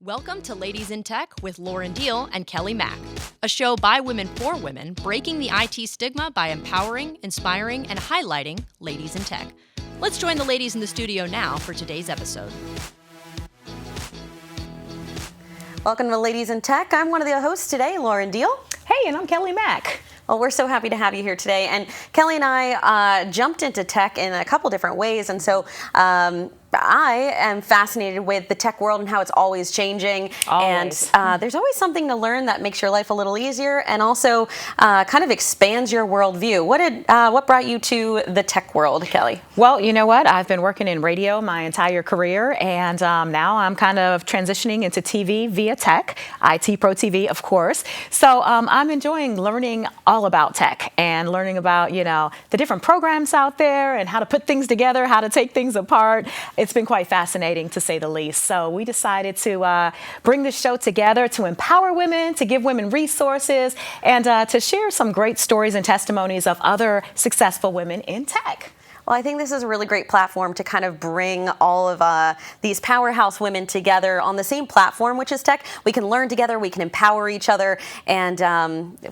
Welcome to Ladies in Tech with Lauren Deal and Kelly Mack, a show by women for women, breaking the IT stigma by empowering, inspiring, and highlighting ladies in tech. Let's join the ladies in the studio now for today's episode. Welcome to Ladies in Tech. I'm one of the hosts today, Lauren Deal. Hey, and I'm Kelly Mack. Well, we're so happy to have you here today. And Kelly and I jumped into tech in a couple different ways. And so I am fascinated with the tech world and how it's always changing. Always. And there's always something to learn that makes your life a little easier and also kind of expands your worldview. What brought you to the tech world, Kelly? Well, you know what? I've been working in radio my entire career, and now I'm kind of transitioning into TV via tech, IT Pro TV, of course. So I'm enjoying learning all about tech and learning about, the different programs out there and how to put things together, how to take things apart. It's been quite fascinating, to say the least. So we decided to bring this show together to empower women, to give women resources, and to share some great stories and testimonies of other successful women in tech. Well, I think this is a really great platform to kind of bring all of these powerhouse women together on the same platform, which is tech. We can learn together, we can empower each other, and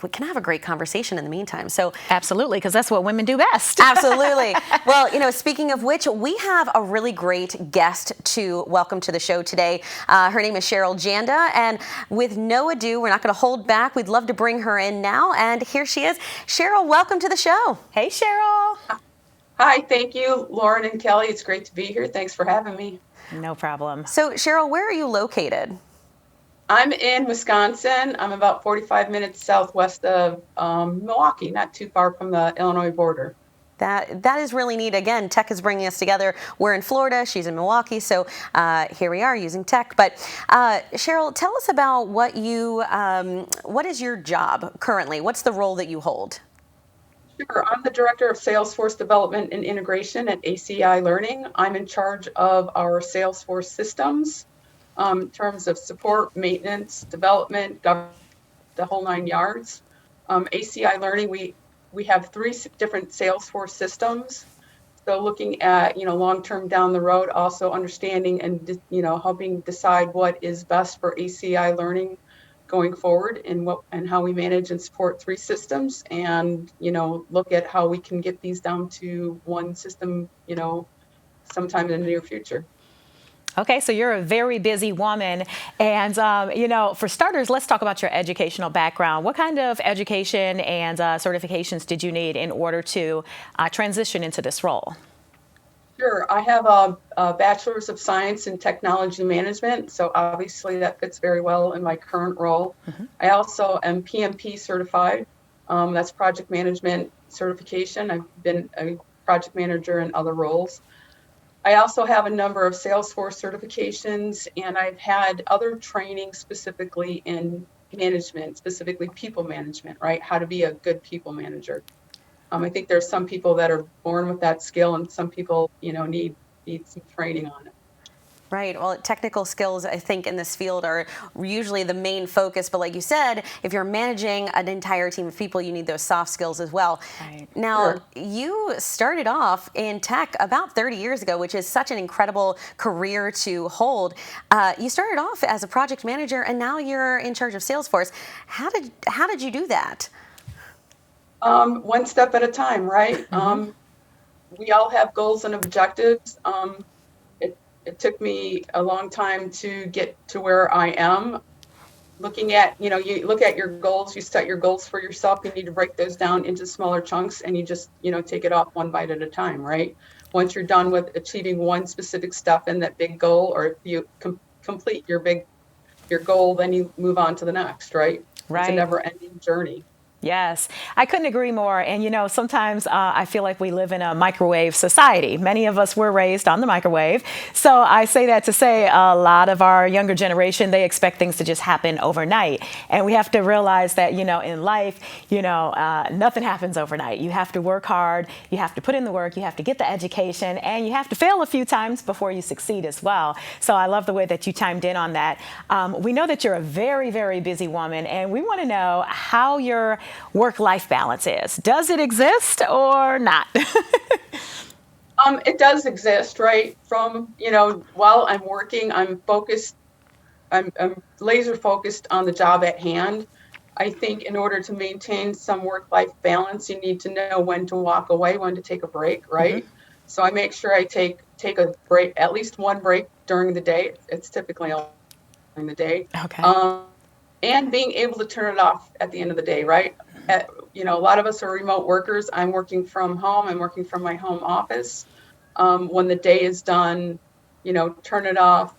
we can have a great conversation in the meantime. So absolutely, because that's what women do best. Absolutely. Well, speaking of which, we have a really great guest to welcome to the show today. Her name is Cheryl Janda, and with no ado, we're not going to hold back. We'd love to bring her in now, and here she is. Cheryl, welcome to the show. Hey, Cheryl. Hi, thank you, Lauren and Kelly. It's great to be here. Thanks for having me. No problem. So, Cheryl, where are you located? I'm in Wisconsin. I'm about 45 minutes southwest of Milwaukee, not too far from the Illinois border. That is really neat. Again, tech is bringing us together. We're in Florida. She's in Milwaukee. So here we are using tech. But Cheryl, tell us about what is your job currently? What's the role that you hold? Sure. I'm the Director of Salesforce Development and Integration at ACI Learning. I'm in charge of our Salesforce systems in terms of support, maintenance, development, the whole nine yards. ACI Learning, we have three different Salesforce systems. So looking at, long-term down the road, also understanding and, helping decide what is best for ACI Learning going forward and how we manage and support three systems and, look at how we can get these down to one system, sometime in the near future. Okay, so you're a very busy woman. And, for starters, let's talk about your educational background. What kind of education and certifications did you need in order to transition into this role? Sure. I have a Bachelor's of Science in Technology Management, so obviously that fits very well in my current role. Mm-hmm. I also am PMP certified. That's project management certification. I've been a project manager in other roles. I also have a number of Salesforce certifications, and I've had other training specifically in management, specifically people management, right? How to be a good people manager. I think there's some people that are born with that skill, and some people, need some training on it. Right. Well, technical skills, I think, in this field are usually the main focus. But like you said, if you're managing an entire team of people, you need those soft skills as well. Right. Now, Sure. You started off in tech about 30 years ago, which is such an incredible career to hold. You started off as a project manager, and now you're in charge of Salesforce. How did you do that? One step at a time, right? Mm-hmm. We all have goals and objectives. It took me a long time to get to where I am. Looking at, you look at your goals, you set your goals for yourself. You need to break those down into smaller chunks, and you just, take it off one bite at a time, right? Once you're done with achieving one specific step in that big goal, or if you complete your goal, then you move on to the next, right? Right. It's a never-ending journey. Yes, I couldn't agree more. And, sometimes I feel like we live in a microwave society. Many of us were raised on the microwave. So I say that to say a lot of our younger generation, they expect things to just happen overnight. And we have to realize that, in life, nothing happens overnight. You have to work hard. You have to put in the work. You have to get the education. And you have to fail a few times before you succeed as well. So I love the way that you chimed in on that. We know that you're a very, very busy woman. And we want to know how your work-life balance is. Does it exist or not? It does exist, right? From, while I'm working, I'm focused I'm laser focused on the job at hand. I think in order to maintain some work-life balance, you need to know when to walk away, when to take a break, right? So I make sure I take a break, at least one break during the day. It's typically during the day. Okay. And being able to turn it off at the end of the day, right? A lot of us are remote workers. I'm working from home. I'm working from my home office. When the day is done, turn it off,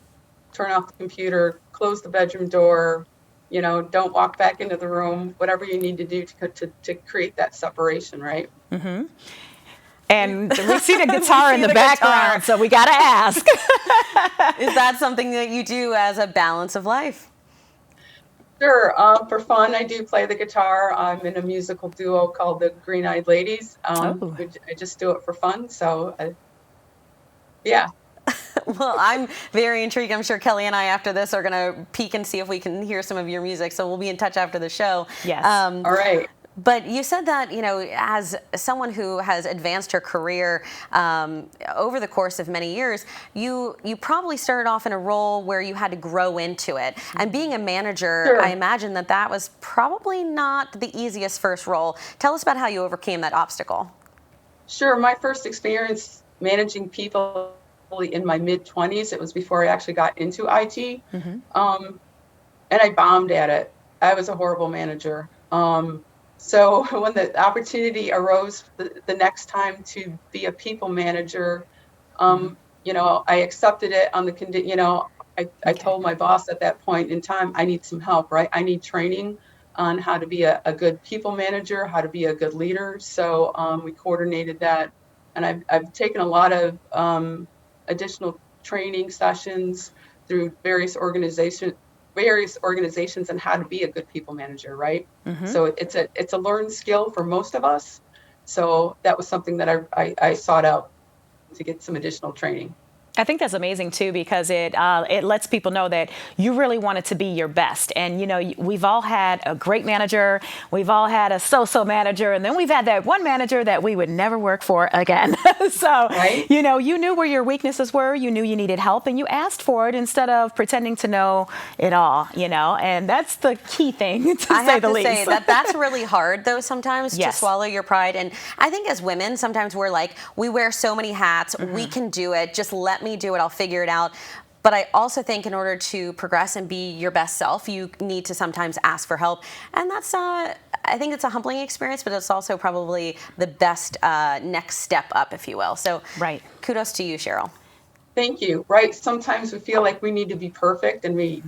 turn off the computer, close the bedroom door, don't walk back into the room, whatever you need to do to create that separation, right? And we see the guitar in the background, so we got to ask. Is that something that you do as a balance of life? Sure. For fun, I do play the guitar. I'm in a musical duo called the Green Eyed Ladies. I just do it for fun. So, yeah. Well, I'm very intrigued. I'm sure Kelly and I, after this, are going to peek and see if we can hear some of your music. So we'll be in touch after the show. Yes. All right. But you said that, as someone who has advanced her career over the course of many years, you probably started off in a role where you had to grow into it. And being a manager, Sure. I imagine that was probably not the easiest first role. Tell us about how you overcame that obstacle. Sure. My first experience managing people in my mid-20s, it was before I actually got into IT. And I bombed at it. I was a horrible manager. So when the opportunity arose the next time to be a people manager, I accepted it on the condition, I told my boss at that point in time, I need some help, right? I need training on how to be a good people manager, how to be a good leader. So we coordinated that. And I've taken a lot of additional training sessions through various organizations on how to be a good people manager, right? So it's a learned skill for most of us. So that was something that I sought out to get some additional training. I think that's amazing too, because it lets people know that you really want it to be your best. And we've all had a great manager, we've all had a so-so manager, and then we've had that one manager that we would never work for again. So Right. you knew where your weaknesses were, you knew you needed help, and you asked for it instead of pretending to know it all. And that's the key thing, to I say have the to least. say that's really hard, though, sometimes to Yes. swallow your pride. And I think as women, sometimes we're like, we wear so many hats, we can do it, just let me do it, I'll figure it out. But I also think in order to progress and be your best self, you need to sometimes ask for help. And that's, I think it's a humbling experience, but it's also probably the best next step up, if you will. So Right. Kudos to you, Cheryl. Thank you. Right. Sometimes we feel like we need to be perfect, and we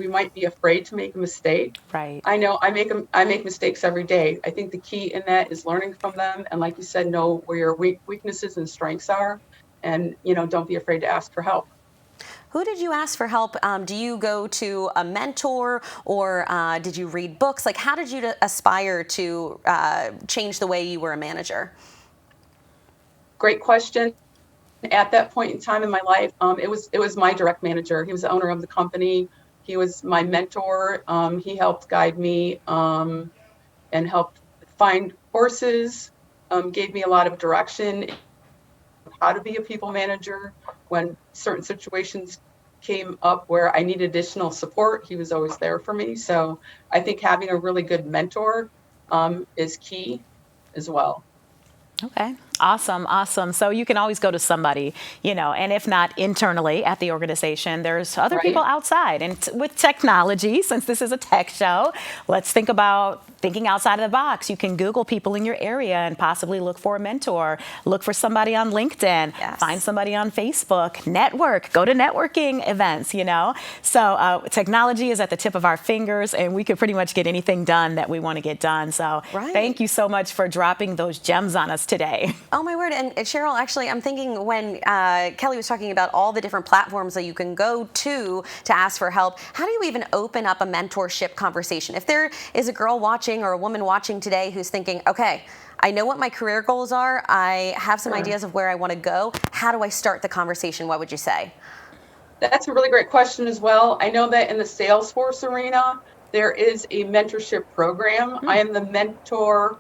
might be afraid to make a mistake. Right. I know I make mistakes every day. I think the key in that is learning from them, and like you said, know where your weaknesses and strengths are, and don't be afraid to ask for help. Who did you ask for help? Do you go to a mentor, or did you read books? Like, how did you aspire to change the way you were a manager? Great question. At that point in time in my life, it was my direct manager. He was the owner of the company. He was my mentor. He helped guide me and helped find courses, gave me a lot of direction how to be a people manager when certain situations came up where I needed additional support. He was always there for me. So I think having a really good mentor is key as well. Okay. Awesome. So you can always go to somebody, and if not internally at the organization, there's other Right. people outside. And with technology, since this is a tech show, let's think about thinking outside of the box. You can Google people in your area and possibly look for a mentor, look for somebody on LinkedIn, Yes. find somebody on Facebook, network, go to networking events, So technology is at the tip of our fingers, and we could pretty much get anything done that we want to get done. So Right. Thank you so much for dropping those gems on us today. Oh my word. And Cheryl, actually, I'm thinking when Kelly was talking about all the different platforms that you can go to ask for help, how do you even open up a mentorship conversation? If there is a girl watching or a woman watching today who's thinking, okay, I know what my career goals are, I have some ideas of where I want to go, how do I start the conversation? What would you say? That's a really great question as well. I know that in the Salesforce arena, there is a mentorship program. I am the mentor.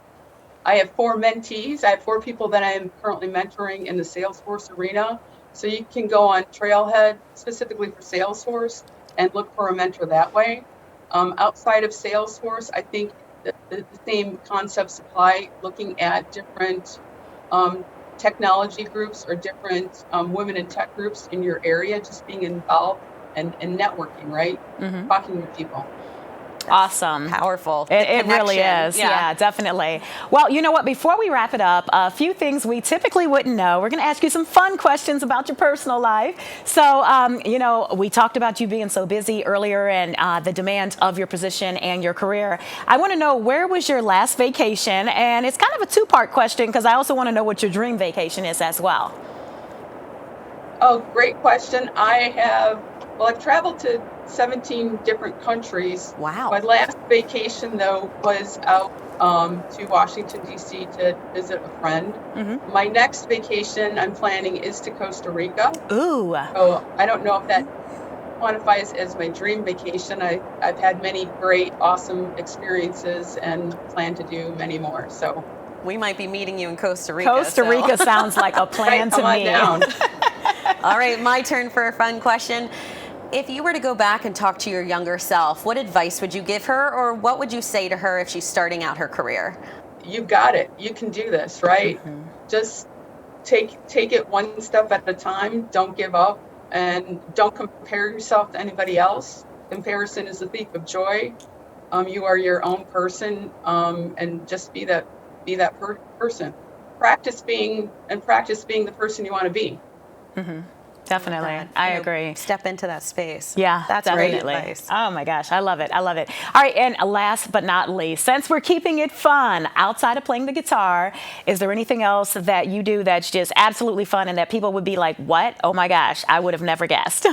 I have 4 mentees. I have 4 people that I am currently mentoring in the Salesforce arena. So you can go on Trailhead specifically for Salesforce and look for a mentor that way. Outside of Salesforce, I think the same concepts apply, looking at different technology groups or different women in tech groups in your area, just being involved and networking, right? Talking with people. Awesome. Powerful. It really is. Yeah, definitely. Well, you know what? Before we wrap it up, a few things we typically wouldn't know. We're going to ask you some fun questions about your personal life. So, you know, we talked about you being so busy earlier and the demand of your position and your career. I want to know, where was your last vacation? And it's kind of a two-part question because I also want to know what your dream vacation is as well. Oh, great question. I've traveled to 17 different countries. Wow. My last vacation, though, was out to Washington, D.C. to visit a friend. My next vacation I'm planning is to Costa Rica. Ooh. So I don't know if that quantifies as my dream vacation. I've had many great, awesome experiences and plan to do many more. So we might be meeting you in Costa Rica. Costa Rica sounds like a plan to me. Down. All right, my turn for a fun question. If you were to go back and talk to your younger self, what advice would you give her, or what would you say to her if she's starting out her career? You got it. You can do this, right? Just take it one step at a time. Don't give up, and don't compare yourself to anybody else. Comparison is the thief of joy. You are your own person, and just be that person. Practice being the person you want to be. Definitely. I agree. Step into that space. Yeah, that's definitely. great advice. Oh my gosh, I love it. I love it. All right, and last but not least, since we're keeping it fun, outside of playing the guitar, is there anything else that you do that's just absolutely fun and that people would be like, what? Oh my gosh, I would have never guessed.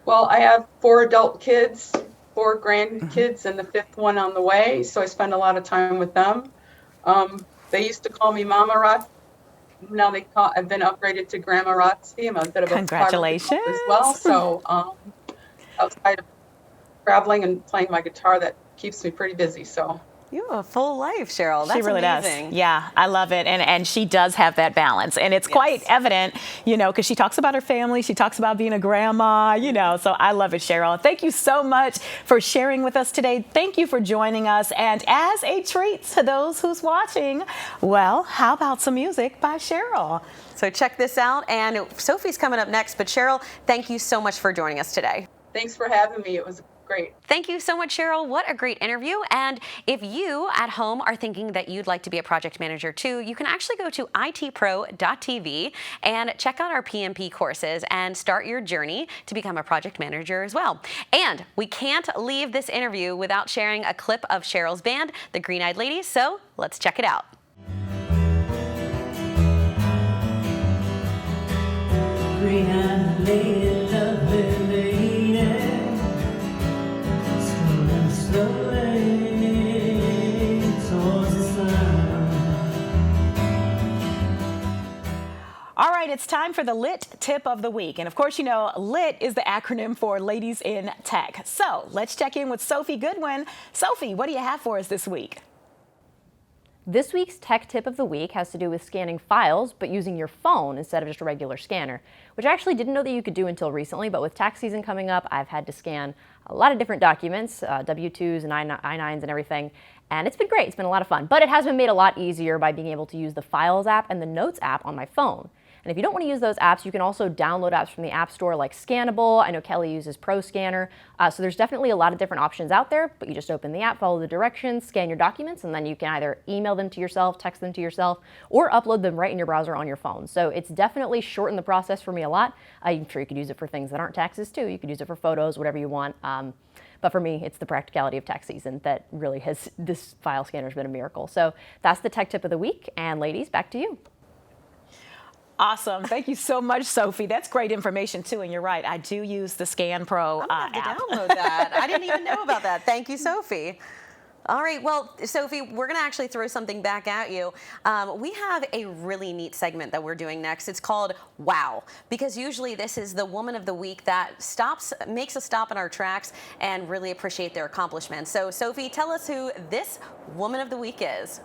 Well, I have 4 adult kids, 4 grandkids, and the 5th one on the way, so I spend a lot of time with them. They used to call me Mama Rot. Now I've been upgraded to Grandma Rotsy. I'm a bit of a Congratulations as well. So outside of traveling and playing my guitar, that keeps me pretty busy. So you have a full life, Cheryl. That's she really amazing. does. Yeah, I love it. And she does have that balance. And it's quite evident, you know, because she talks about her family. She talks about being a grandma, you know. So I love it, Cheryl. Thank you so much for sharing with us today. Thank you for joining us. And as a treat to those who's watching, well, how about some music by Cheryl? So check this out. And Sophie's coming up next. But Cheryl, thank you so much for joining us today. Thanks for having me. It was great. Thank you so much, Cheryl. What a great interview. And if you at home are thinking that you'd like to be a project manager too, you can actually go to itpro.tv and check out our PMP courses and start your journey to become a project manager as well. And we can't leave this interview without sharing a clip of Cheryl's band, the Green Eyed Ladies. So let's check it out. Green-eyed lady, lovely lady, strolling slowly towards the sun. All right, it's time for the Lit Tip of the Week. And of course, you know, LIT is the acronym for Ladies in Tech. So let's check in with Sophie Goodwin. Sophie, what do you have for us this week? This week's tech tip of the week has to do with scanning files, but using your phone instead of just a regular scanner, which I actually didn't know that you could do until recently, but with tax season coming up, I've had to scan a lot of different documents, W-2s and I-9s and everything, and it's been great. It's been a lot of fun, but it has been made a lot easier by being able to use the Files app and the Notes app on my phone. And if you don't want to use those apps, you can also download apps from the App Store like Scannable. I know Kelly uses ProScanner. So there's definitely a lot of different options out there, but you just open the app, follow the directions, scan your documents, and then you can either email them to yourself, text them to yourself, or upload them right in your browser on your phone. So it's definitely shortened the process for me a lot. I'm sure you could use it for things that aren't taxes too. You could use it for photos, whatever you want. But for me, it's the practicality of tax season that really has, this file scanner has been a miracle. So that's the tech tip of the week. And ladies, back to you. Awesome. Thank you so much, Sophie. That's great information, too. And you're right. I do use the Scan Pro I'm gonna have app. to download that. I didn't even know about that. Thank you, Sophie. All right, well, Sophie, we're going to actually throw something back at you. We have a really neat segment that we're doing next. It's called Wow, because usually this is the woman of the week that makes us stop in our tracks and really appreciate their accomplishments. So, Sophie, tell us who this woman of the week is.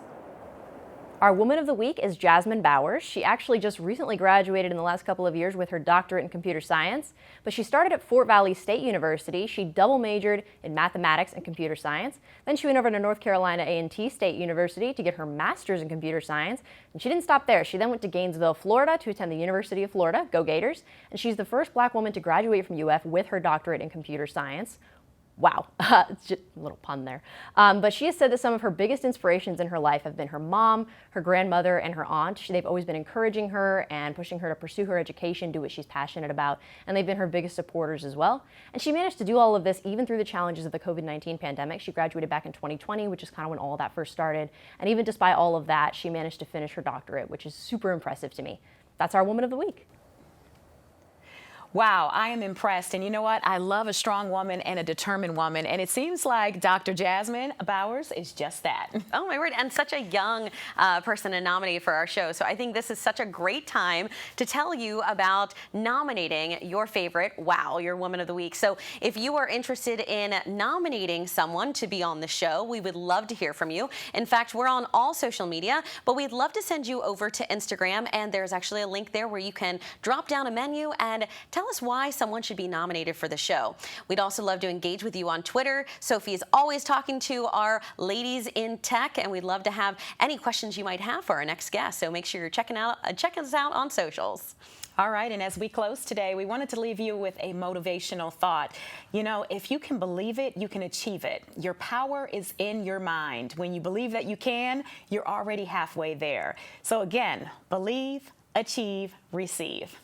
Our Woman of the Week is Jasmine Bowers. She actually just recently graduated in the last couple of years with her doctorate in computer science, but she started at Fort Valley State University. She double majored in mathematics and computer science. Then she went over to North Carolina A&T State University to get her master's in computer science, and she didn't stop there. She then went to Gainesville, Florida to attend the University of Florida, go Gators, and she's the first black woman to graduate from UF with her doctorate in computer science. Wow, it's just a little pun there. But she has said that some of her biggest inspirations in her life have been her mom, her grandmother, and her aunt. They've always been encouraging her and pushing her to pursue her education, do what she's passionate about, and they've been her biggest supporters as well. And she managed to do all of this even through the challenges of the COVID-19 pandemic. She graduated back in 2020, which is kind of when all that first started. And even despite all of that, she managed to finish her doctorate, which is super impressive to me. That's our Woman of the Week. Wow, I am impressed. And you know what? I love a strong woman and a determined woman. And it seems like Dr. Jasmine Bowers is just that. Oh, my word. And such a young person to nominate for our show. So I think this is such a great time to tell you about nominating your favorite, your Woman of the Week. So if you are interested in nominating someone to be on the show, we would love to hear from you. In fact, we're on all social media, but we'd love to send you over to Instagram. And there's actually a link there where you can drop down a menu and tell us why someone should be nominated for the show. We'd also love to engage with you on Twitter. Sophie is always talking to our ladies in tech, and we'd love to have any questions you might have for our next guest. So make sure you're checking us out on socials. All right, and as we close today, we wanted to leave you with a motivational thought. You know, if you can believe it, you can achieve it. Your power is in your mind. When you believe that you can, you're already halfway there. So again, believe, achieve, receive.